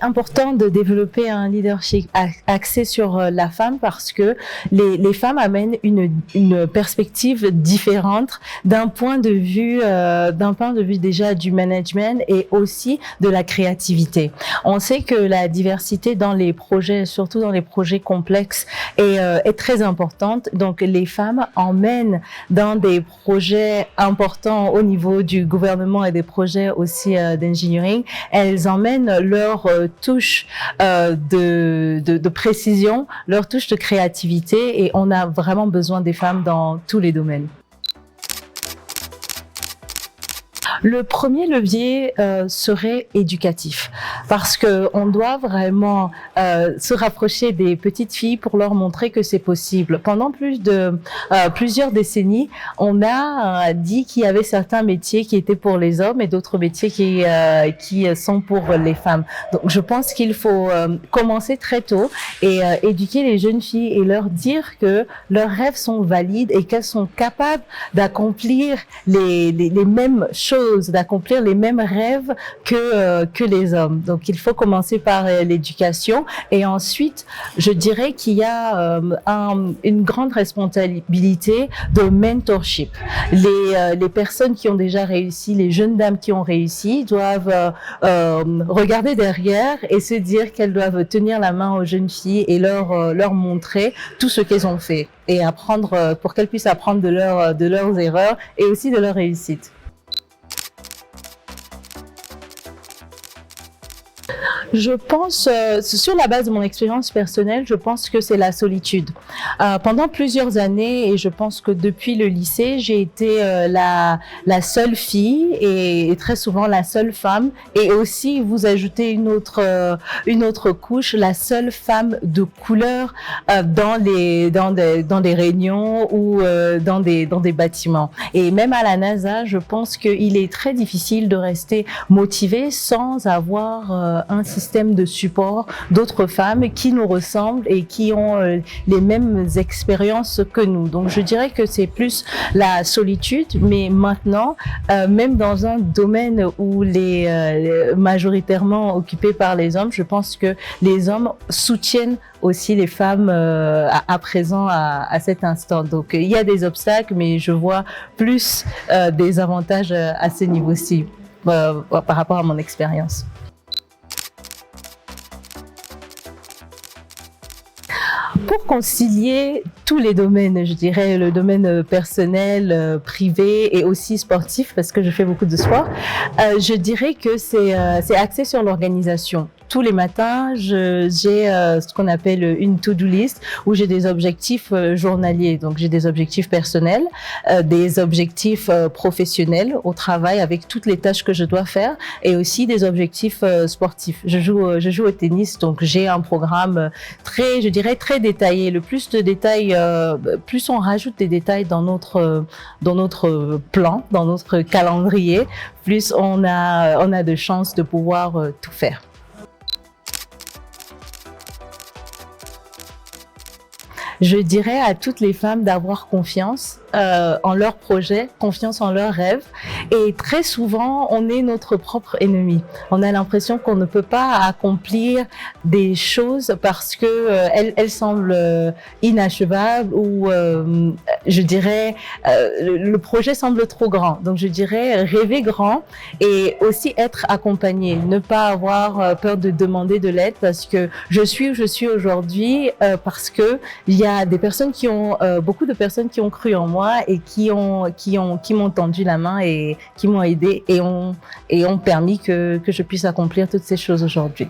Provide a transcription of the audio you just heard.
important de développer un leadership axé sur la femme parce que les femmes amènent une perspective différente d'un point de vue déjà du management et aussi de la créativité. On sait que la diversité dans les projets, surtout dans les projets complexes, est très importante. Donc les femmes emmènent dans des projets importants au niveau du gouvernement et des projets aussi d'engineering, elles emmènent leur touche de précision, leur touche de créativité, et on a vraiment besoin des femmes dans tous les domaines. Le premier levier serait éducatif, parce que on doit vraiment se rapprocher des petites filles pour leur montrer que c'est possible. Pendant plusieurs décennies, on a dit qu'il y avait certains métiers qui étaient pour les hommes et d'autres métiers qui sont pour les femmes. Donc je pense qu'il faut commencer très tôt et éduquer les jeunes filles et leur dire que leurs rêves sont valides et qu'elles sont capables d'accomplir les mêmes choses, d'accomplir les mêmes rêves que les hommes. Donc il faut commencer par l'éducation, et ensuite je dirais qu'il y a une grande responsabilité de mentorship. Les personnes qui ont déjà réussi, les jeunes dames qui ont réussi doivent regarder derrière et se dire qu'elles doivent tenir la main aux jeunes filles et leur montrer tout ce qu'elles ont fait, et apprendre pour qu'elles puissent apprendre de leurs erreurs et aussi de leurs réussites. Je pense, sur la base de mon expérience personnelle, je pense que c'est la solitude. Pendant plusieurs années, et je pense que depuis le lycée, j'ai été la seule fille et très souvent la seule femme, et aussi vous ajoutez une autre couche, la seule femme de couleur dans des réunions ou dans des bâtiments. Et même à la NASA, je pense qu'il est très difficile de rester motivé sans avoir un système de support d'autres femmes qui nous ressemblent et qui ont les mêmes expériences que nous. Donc je dirais que c'est plus la solitude, mais maintenant, même dans un domaine où majoritairement occupé par les hommes, je pense que les hommes soutiennent aussi les femmes à présent à cet instant. Donc il y a des obstacles, mais je vois plus des avantages à ce niveau-ci par rapport à mon expérience. Pour concilier tous les domaines, je dirais le domaine personnel, privé et aussi sportif, parce que je fais beaucoup de sport, je dirais que c'est axé sur l'organisation. Tous les matins, j'ai ce qu'on appelle une to-do list où j'ai des objectifs journaliers. Donc j'ai des objectifs personnels, des objectifs professionnels au travail avec toutes les tâches que je dois faire, et aussi des objectifs sportifs. Je joue au tennis, donc j'ai un programme très détaillé. Le plus de détails, plus on rajoute des détails dans notre plan, dans notre calendrier, plus on a de chances de pouvoir tout faire. Je dirais à toutes les femmes d'avoir confiance en leurs projets, confiance en leurs rêves. Et très souvent, on est notre propre ennemi. On a l'impression qu'on ne peut pas accomplir des choses parce que elles semblent inachevables, ou je dirais le projet semble trop grand. Donc je dirais rêver grand et aussi être accompagné, ne pas avoir peur de demander de l'aide, parce que je suis où je suis aujourd'hui parce que il y a des personnes beaucoup de personnes qui ont cru en moi et qui m'ont tendu la main et qui m'ont aidé et ont permis que je puisse accomplir toutes ces choses aujourd'hui.